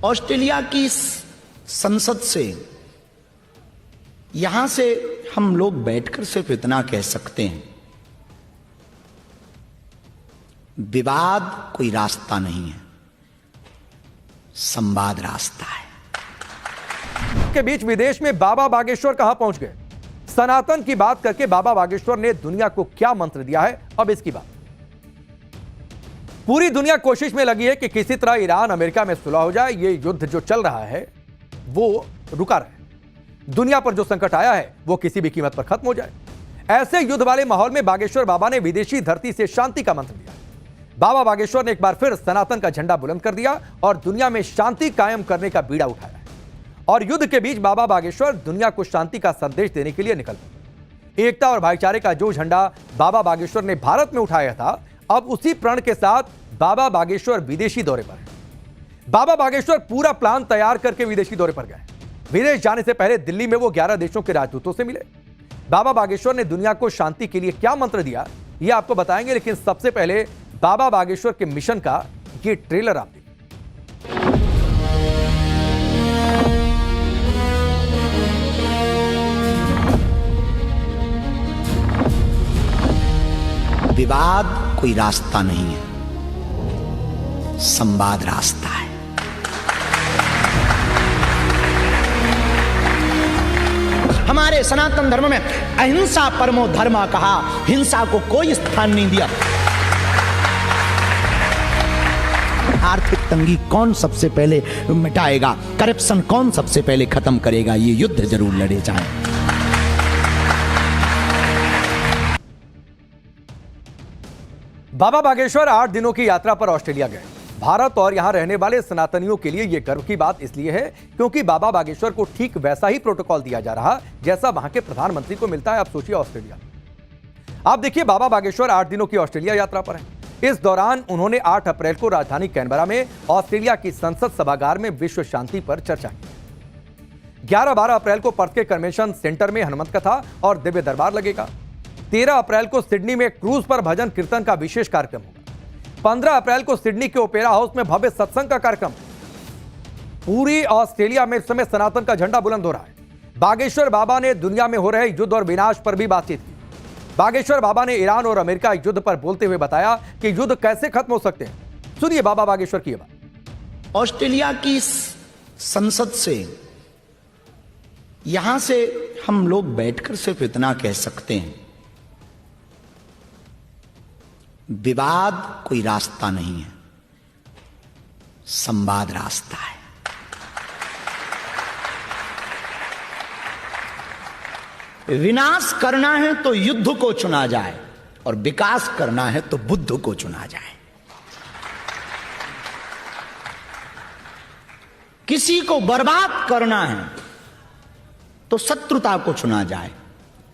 Australia की संसद से, यहां से हम लोग बैठकर सिर्फ इतना कह सकते हैं, विवाद कोई रास्ता नहीं है, संवाद रास्ता है। के बीच विदेश में बाबा बागेश्वर कहां पहुंच गए? सनातन की बात करके बाबा बागेश्वर ने दुनिया को क्या मंत्र दिया है, अब इसकी बात। पूरी दुनिया कोशिश में लगी है कि किसी तरह ईरान अमेरिका में सुलह हो जाए। ये युद्ध जो चल रहा है वो रुका रहे। दुनिया पर जो संकट आया है वो किसी भी कीमत पर खत्म हो जाए। ऐसे युद्ध वाले माहौल में बागेश्वर बाबा ने विदेशी धरती से शांति का मंत्र दिया। बाबा बागेश्वर ने एक बार फिर सनातन का झंडा बुलंद कर दिया और दुनिया में शांति कायम करने का बीड़ा उठाया। और युद्ध के बीच बाबा बागेश्वर दुनिया को शांति का संदेश देने के लिए निकल पड़े। एकता और भाईचारे का जो झंडा बाबा बागेश्वर ने भारत में उठाया था, अब उसी प्रण के साथ बाबा बागेश्वर विदेशी दौरे पर है। बाबा बागेश्वर पूरा प्लान तैयार करके विदेशी दौरे पर गए। विदेश जाने से पहले दिल्ली में वो 11 देशों के राजदूतों से मिले। बाबा बागेश्वर ने दुनिया को शांति के लिए क्या मंत्र दिया, ये आपको बताएंगे, लेकिन सबसे पहले बाबा बागेश्वर के मिशन का ये ट्रेलर आप देखिए। विवाद कोई रास्ता नहीं है, संवाद रास्ता है। हमारे सनातन धर्म में अहिंसा परमो धर्म कहा, हिंसा को कोई स्थान नहीं दिया। आर्थिक तंगी कौन सबसे पहले मिटाएगा, करप्शन कौन सबसे पहले खत्म करेगा, ये युद्ध जरूर लड़े जाएं। बाबा बागेश्वर 8 दिनों की यात्रा पर ऑस्ट्रेलिया गए। भारत और यहां रहने वाले सनातनियों के लिए यह गर्व की बात इसलिए है क्योंकि बाबा बागेश्वर को ठीक वैसा ही प्रोटोकॉल दिया जा रहा जैसा वहां के प्रधानमंत्री को मिलता है। आप सोचिए ऑस्ट्रेलिया। आप देखिए, बाबा बागेश्वर 8 दिनों की ऑस्ट्रेलिया यात्रा पर है। इस दौरान उन्होंने 8 अप्रैल को राजधानी कैनबरा में ऑस्ट्रेलिया की संसद सभागार में विश्व शांति पर चर्चा की। 11-12 अप्रैल को पर्थ के कन्वेंशन सेंटर में हनुमत कथा और दिव्य दरबार लगेगा। 13 अप्रैल को सिडनी में क्रूज पर भजन कीर्तन का विशेष कार्यक्रम होगा। 15 अप्रैल को सिडनी के ओपेरा हाउस में भव्य सत्संग का कार्यक्रम। पूरी ऑस्ट्रेलिया में इस समय सनातन का झंडा बुलंद हो रहा है। बागेश्वर बाबा ने दुनिया में हो रहे युद्ध और विनाश पर भी बातचीत की। बागेश्वर बाबा ने ईरान और अमेरिका युद्ध पर बोलते हुए बताया कि युद्ध कैसे खत्म हो सकते हैं। सुनिए बाबा बागेश्वर की बात। ऑस्ट्रेलिया की संसद से, यहां से हम लोग बैठकर सिर्फ इतना कह सकते हैं, विवाद कोई रास्ता नहीं है, संवाद रास्ता है। विनाश करना है तो युद्ध को चुना जाए और विकास करना है तो बुद्ध को चुना जाए। किसी को बर्बाद करना है तो शत्रुता को चुना जाए,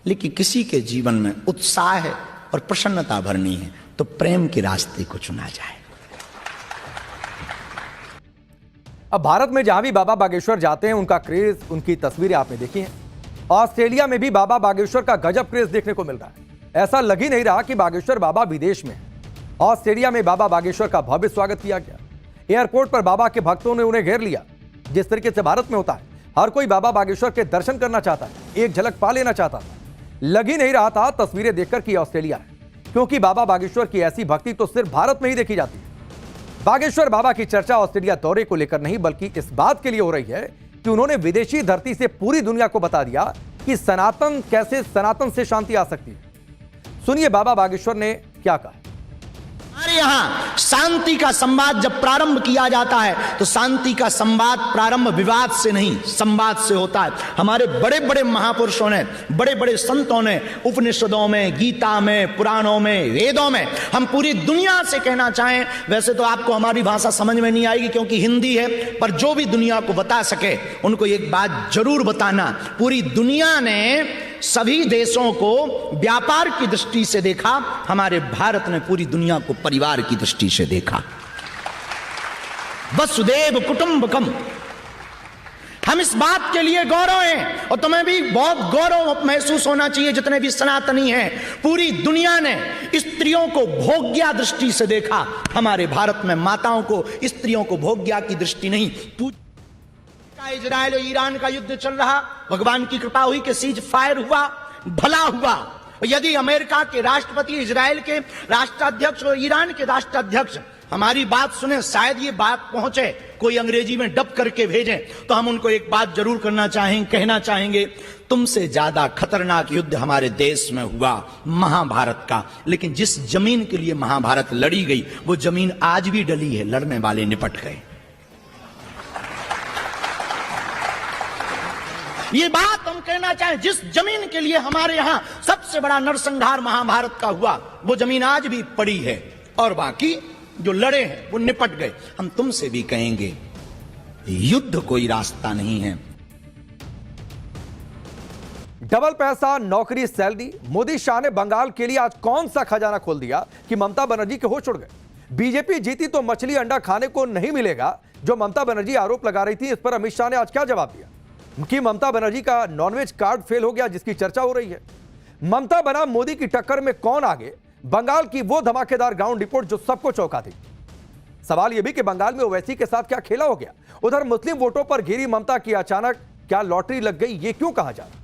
लेकिन किसी के जीवन में उत्साह है और प्रसन्नता भरनी है तो प्रेम के रास्ते को चुना जाए। अब भारत में जहां भी बाबा बागेश्वर जाते हैं उनका क्रेज, उनकी तस्वीरें आपने देखी हैं। ऑस्ट्रेलिया में भी बाबा बागेश्वर का गजब क्रेज देखने को मिल रहा है। ऐसा लग ही नहीं रहा कि बागेश्वर बाबा विदेश में हैं। ऑस्ट्रेलिया में बाबा बागेश्वर का भव्य स्वागत किया गया। एयरपोर्ट पर बाबा के भक्तों ने उन्हें घेर लिया। जिस तरीके से भारत में होता है, हर कोई बाबा बागेश्वर के दर्शन करना चाहता है, एक झलक पा लेना चाहता था। लग ही नहीं रहा था तस्वीरें देखकर कि ऑस्ट्रेलिया है, क्योंकि बाबा बागेश्वर की ऐसी भक्ति तो सिर्फ भारत में ही देखी जाती है। बागेश्वर बाबा की चर्चा ऑस्ट्रेलिया दौरे को लेकर नहीं, बल्कि इस बात के लिए हो रही है कि उन्होंने विदेशी धरती से पूरी दुनिया को बता दिया कि सनातन कैसे सनातन से शांति आ सकती है। सुनिए बाबा बागेश्वर ने क्या कहा। हमारे यहां शांति का संवाद जब प्रारंभ किया जाता है तो शांति का संवाद प्रारंभ विवाद से नहीं, संवाद से होता है। हमारे बड़े बड़े महापुरुषों ने, बड़े बड़े संतों ने उपनिषदों में, गीता में, पुराणों में, वेदों में, हम पूरी दुनिया से कहना चाहें, वैसे तो आपको हमारी भाषा समझ में नहीं आएगी क्योंकि हिंदी है, पर जो भी दुनिया को बता सके उनको एक बात जरूर बताना, पूरी दुनिया ने सभी देशों को व्यापार की दृष्टि से देखा, हमारे भारत ने पूरी दुनिया को परिवार की दृष्टि से देखा। वसुदेव कुटुंबकम। हम इस बात के लिए गौरव हैं, और तुम्हें भी बहुत गौरव महसूस होना चाहिए जितने भी सनातनी हैं। पूरी दुनिया ने स्त्रियों को भोग्या दृष्टि से देखा, हमारे भारत में माताओं को, स्त्रियों को भोग्या की दृष्टि नहीं। इजराइल और ईरान का युद्ध चल रहा, भगवान की कृपा हुई कि सीज फायर हुआ, भला हुआ। यदि अमेरिका के राष्ट्रपति, इजराइल के राष्ट्राध्यक्ष और ईरान के राष्ट्राध्यक्ष हमारी बात सुने, शायद ये बात पहुंचे, कोई अंग्रेजी में डब करके भेजें, तो हम उनको एक बात जरूर कहना चाहेंगे, तुमसे ज्यादा खतरनाक युद्ध हमारे देश में हुआ महाभारत का। लेकिन जिस जमीन के लिए महाभारत लड़ी गई, वो जमीन आज भी डली है, लड़ने वाले निपट गए। ये बात हम कहना चाहें, जिस जमीन के लिए हमारे यहां सबसे बड़ा नरसंहार महाभारत का हुआ, वो जमीन आज भी पड़ी है, और बाकी जो लड़े हैं वो निपट गए। हम तुमसे भी कहेंगे, युद्ध कोई रास्ता नहीं है। डबल पैसा, नौकरी, सैलरी। मोदी शाह ने बंगाल के लिए आज कौन सा खजाना खोल दिया कि ममता बनर्जी के होश उड़ गए। बीजेपी जीती तो मछली अंडा खाने को नहीं मिलेगा, जो ममता बनर्जी आरोप लगा रही थी। इस पर अमित शाह ने आज क्या जवाब दिया कि ममता बनर्जी का नॉनवेज कार्ड फेल हो गया, जिसकी चर्चा हो रही है। ममता बनाम मोदी की टक्कर में कौन आगे? बंगाल की वो धमाकेदार ग्राउंड रिपोर्ट जो सबको चौंका दी। सवाल यह भी कि बंगाल में ओवैसी के साथ क्या खेला हो गया। उधर मुस्लिम वोटों पर घिरी ममता की अचानक क्या लॉटरी लग गई, ये क्यों कहा जा रहा?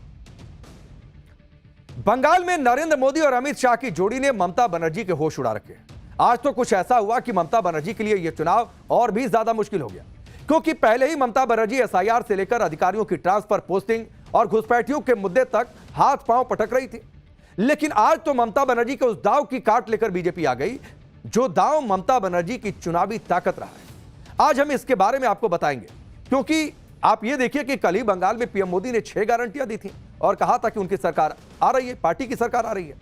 बंगाल में नरेंद्र मोदी और अमित शाह की जोड़ी ने ममता बनर्जी के होश उड़ा रखे। आज तो कुछ ऐसा हुआ कि ममता बनर्जी के लिए यह चुनाव और भी ज्यादा मुश्किल हो गया, क्योंकि पहले ही ममता बनर्जी एसआईआर से लेकर अधिकारियों की ट्रांसफर पोस्टिंग और घुसपैठियों के मुद्दे तक हाथ पांव पटक रही थी। लेकिन आज तो ममता बनर्जी के उस दांव की काट लेकर बीजेपी आ गई, जो दांव ममता बनर्जी की चुनावी ताकत रहा है। आज हम इसके बारे में आपको बताएंगे, क्योंकि आप ये देखिए कि कल ही बंगाल में पीएम मोदी ने 6 गारंटियां दी थी और कहा था कि उनकी सरकार आ रही है, पार्टी की सरकार आ रही है।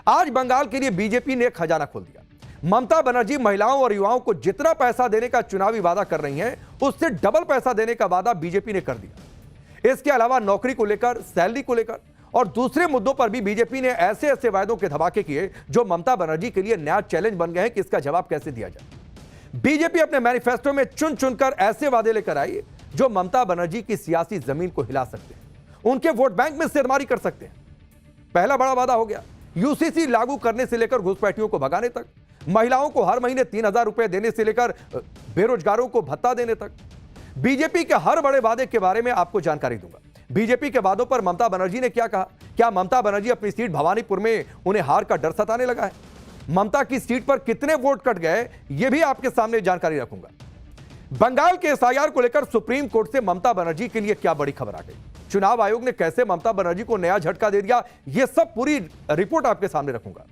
आज बंगाल के लिए बीजेपी ने खजाना खोल दिया। ममता बनर्जी महिलाओं और युवाओं को जितना पैसा देने का चुनावी वादा कर रही हैं, उससे डबल पैसा देने का वादा बीजेपी ने कर दिया। इसके अलावा नौकरी को लेकर, सैलरी को लेकर और दूसरे मुद्दों पर भी बीजेपी ने ऐसे ऐसे वायदों के धमाके किए जो ममता बनर्जी के लिए नया चैलेंज बन गए हैं कि इसका जवाब कैसे दिया जाए। बीजेपी अपने मैनिफेस्टो में चुन चुनकर ऐसे वादे लेकर आई जो ममता बनर्जी की सियासी जमीन को हिला सकते हैं, उनके वोट बैंक में सिरमारी कर सकते हैं। पहला बड़ा वादा हो गया यूसीसी लागू करने से लेकर घुसपैठियों को भगाने तक, महिलाओं को हर महीने 3000 रुपए देने से लेकर बेरोजगारों को भत्ता देने तक। बीजेपी के हर बड़े वादे के बारे में आपको जानकारी दूंगा। बीजेपी के वादों पर ममता बनर्जी ने क्या कहा, क्या ममता बनर्जी अपनी सीट भवानीपुर में उन्हें हार का डर सताने लगा है, ममता की सीट पर कितने वोट कट गए, यह भी आपके सामने जानकारी रखूंगा। बंगाल के एसआईआर को लेकर सुप्रीम कोर्ट से ममता बनर्जी के लिए क्या बड़ी खबर आ गई, चुनाव आयोग ने कैसे ममता बनर्जी को नया झटका दे दिया, यह सब पूरी रिपोर्ट आपके सामने रखूंगा।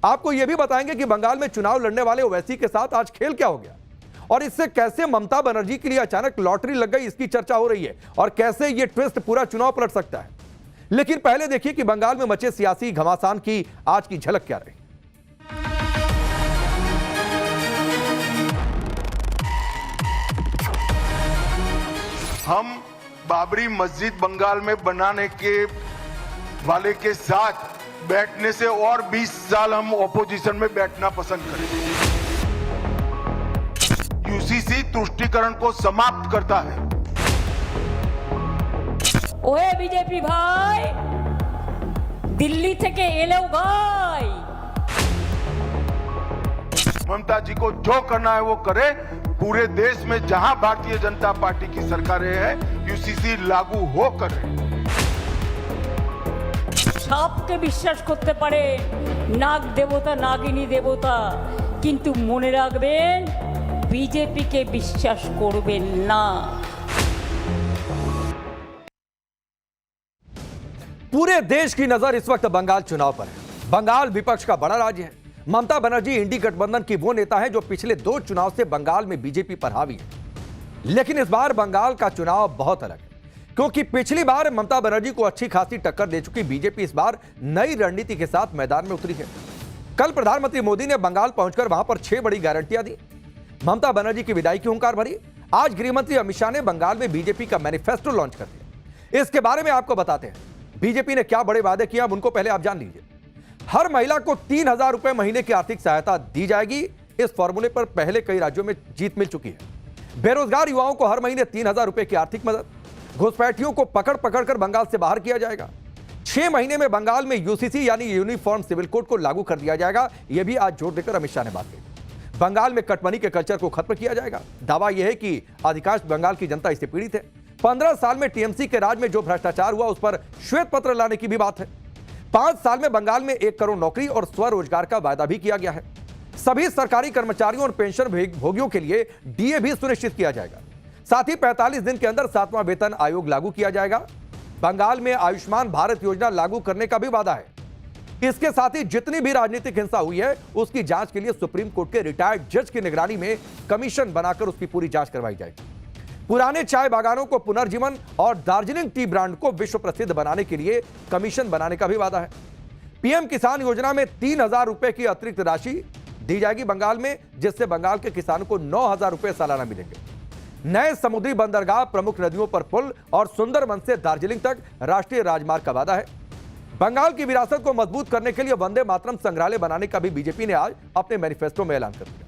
आपको यह भी बताएंगे कि बंगाल में चुनाव लड़ने वाले ओवैसी के साथ आज खेल क्या हो गया और इससे कैसे ममता बनर्जी के लिए अचानक लॉटरी लग गई, इसकी चर्चा हो रही है, और कैसे यह ट्विस्ट पूरा चुनाव पलट सकता है। लेकिन पहले देखिए कि बंगाल में मचे सियासी घमासान की आज की झलक क्या रही। हम बाबरी मस्जिद बंगाल में बनाने के वाले के साथ बैठने से और 20 साल हम ऑपोजिशन में बैठना पसंद करेंगे। यूसीसी तुष्टीकरण को समाप्त करता है। ओए बीजेपी भाई, दिल्ली থেকে এলেও ভাই, ममता जी को जो करना है वो करे। पूरे देश में जहां भारतीय जनता पार्टी की सरकारें हैं, यूसीसी लागू हो कर रही है। সবকে বিশ্বাস করতে পারে নাগ দেবতা, নাগিনী দেবতা, কিন্তু মনে রাখবেন বিজেপিকে বিশ্বাস করবেন না। पूरे देश की नजर इस वक्त बंगाल चुनाव पर है। बंगाल विपक्ष का बड़ा राज्य है। ममता बनर्जी इंडी गठबंधन की वो नेता है जो पिछले 2 चुनाव से बंगाल में बीजेपी पर हावी है। लेकिन इस बार बंगाल का चुनाव बहुत अलग है, क्योंकि पिछली बार ममता बनर्जी को अच्छी खासी टक्कर दे चुकी बीजेपी इस बार नई रणनीति के साथ मैदान में उतरी है। कल प्रधानमंत्री मोदी ने बंगाल पहुंचकर वहां पर 6 बड़ी गारंटियां दी, ममता बनर्जी की विदाई की हुंकार भरी। आज गृहमंत्री अमित शाह ने बंगाल में बीजेपी का मैनिफेस्टो लॉन्च कर दिया। इसके बारे में आपको बताते हैं बीजेपी ने क्या बड़े वादे किए, अब उनको पहले आप जान लीजिए। हर महिला को 3000 रुपए महीने की आर्थिक सहायता दी जाएगी। इस फॉर्मूले पर पहले कई राज्यों में जीत मिल चुकी है। बेरोजगार युवाओं को हर महीने 3000 रुपए की आर्थिक मदद, घुसपैठियों को पकड़ पकड़ कर बंगाल से बाहर किया जाएगा। 6 महीने में बंगाल में यूसीसी यानी यूनिफॉर्म सिविल कोड को लागू कर दिया जाएगा। यह भी आज जोर देकर अमित शाह ने बात कही। बंगाल में कटमनी के कल्चर को खत्म किया जाएगा। दावा यह है कि अधिकांश बंगाल की जनता इससे पीड़ित है। 15 साल में टीएमसी के राज में जो भ्रष्टाचार हुआ उस पर श्वेत पत्र लाने की भी बात है। 5 साल में बंगाल में 1 करोड़ नौकरी और स्वरोजगार का वायदा भी किया गया है। सभी सरकारी कर्मचारियों और पेंशन भोगियों के लिए डीए भी सुनिश्चित किया जाएगा। साथ ही 45 दिन के अंदर 7वां वेतन आयोग लागू किया जाएगा। बंगाल में आयुष्मान भारत योजना लागू करने का भी वादा है। इसके साथ ही जितनी भी राजनीतिक हिंसा हुई है उसकी जांच के लिए सुप्रीम कोर्ट के रिटायर्ड जज की निगरानी में कमीशन बनाकर उसकी पूरी जांच करवाई जाएगी। पुराने चाय बागानों को पुनर्जीवन और दार्जिलिंग टी ब्रांड को विश्व प्रसिद्ध बनाने के लिए कमीशन बनाने का भी वादा है। पीएम किसान योजना में 3,000 रुपए की अतिरिक्त राशि दी जाएगी बंगाल में, जिससे बंगाल के किसानों को 9,000 रुपए सालाना मिलेंगे। नए समुद्री बंदरगाह, प्रमुख नदियों पर पुल और सुंदरबन से दार्जिलिंग तक राष्ट्रीय राजमार्ग का वादा है। बंगाल की विरासत को मजबूत करने के लिए वंदे मातरम संग्रहालय बनाने का भी बीजेपी ने आज अपने मैनिफेस्टो में ऐलान कर दिया।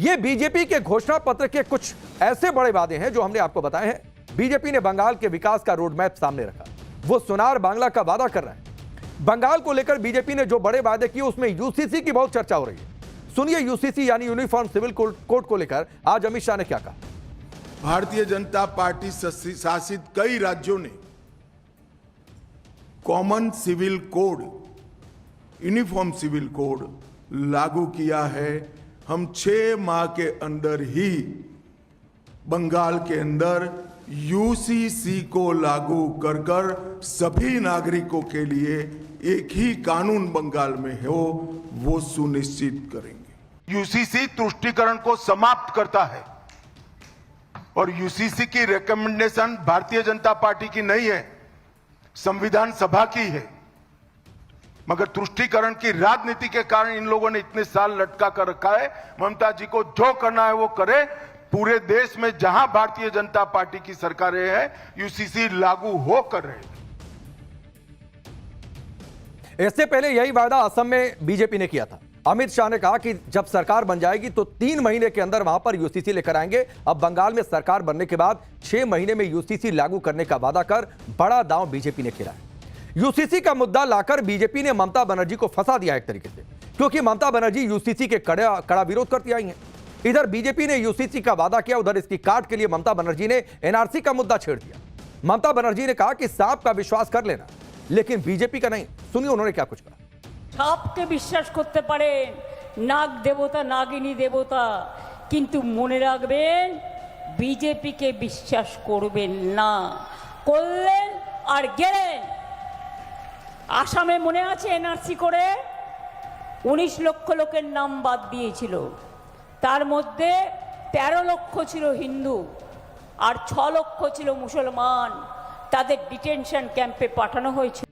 ये बीजेपी के घोषणा पत्र के कुछ ऐसे बड़े वादे हैं जो हमने आपको बताए हैं। बीजेपी ने बंगाल के विकास का रोड मैप सामने रखा। वो सोनार बांग्ला का वादा कर रहा है। बंगाल को लेकर बीजेपी ने जो बड़े वादे किए उसमें यूसीसी की बहुत चर्चा हो रही है। सुनिए यूसीसी यानी यूनिफॉर्म सिविल कोड को लेकर आज अमित शाह ने क्या कहा। भारतीय जनता पार्टी शासित कई राज्यों ने common civil code, uniform civil code लागू किया है। हम 6 माह के अंदर ही बंगाल के अंदर यूसीसी को लागू कर कर सभी नागरिकों के लिए एक ही कानून बंगाल में हो वो सुनिश्चित करेंगे। यूसीसी तुष्टीकरण को समाप्त करता है और यूसीसी की रिकमेंडेशन भारतीय जनता पार्टी की नहीं है, संविधान सभा की है। मगर तुष्टीकरण की राजनीति के कारण इन लोगों ने इतने साल लटका कर रखा है। ममता जी को जो करना है वो करे। पूरे देश में जहां भारतीय जनता पार्टी की सरकारें हैं यूसीसी लागू हो कर रहे। इससे पहले यही वादा असम में बीजेपी ने किया था। अमित शाह ने कहा कि जब सरकार बन जाएगी तो 3 महीने के अंदर वहां पर यूसीसी लेकर आएंगे। अब बंगाल में सरकार बनने के बाद 6 महीने में यूसीसी लागू करने का वादा कर बड़ा दांव बीजेपी ने खेला है। यूसीसी का मुद्दा लाकर बीजेपी ने ममता बनर्जी को फंसा दिया एक तरीके से, क्योंकि ममता बनर्जी यूसीसी के कड़ा विरोध करती आई हैं। इधर बीजेपी ने यूसीसी का वादा किया, उधर इसकी काट के लिए ममता बनर्जी ने एनआरसी का मुद्दा छेड़ दिया। ममता बनर्जी ने कहा कि सांप का विश्वास कर लेना, लेकिन बीजेपी का नहीं। सुनिए उन्होंने क्या कुछ कहा। সাপকে বিশ্বাস করতে পারেন, নাগ দেবতা নাগিনী দেবতা, কিন্তু মনে রাখবেন বিজেপিকে বিশ্বাস করবেন না। করলেন আর গেলেন। আসামে মনে আছে এনআরসি করে 19 লক্ষ লোকের নাম বাদ দিয়েছিল, তার মধ্যে 13 লক্ষ ছিল হিন্দু আর 6 লক্ষ ছিল মুসলমান। তাদের ডিটেনশন ক্যাম্পে পাঠানো হয়েছিল।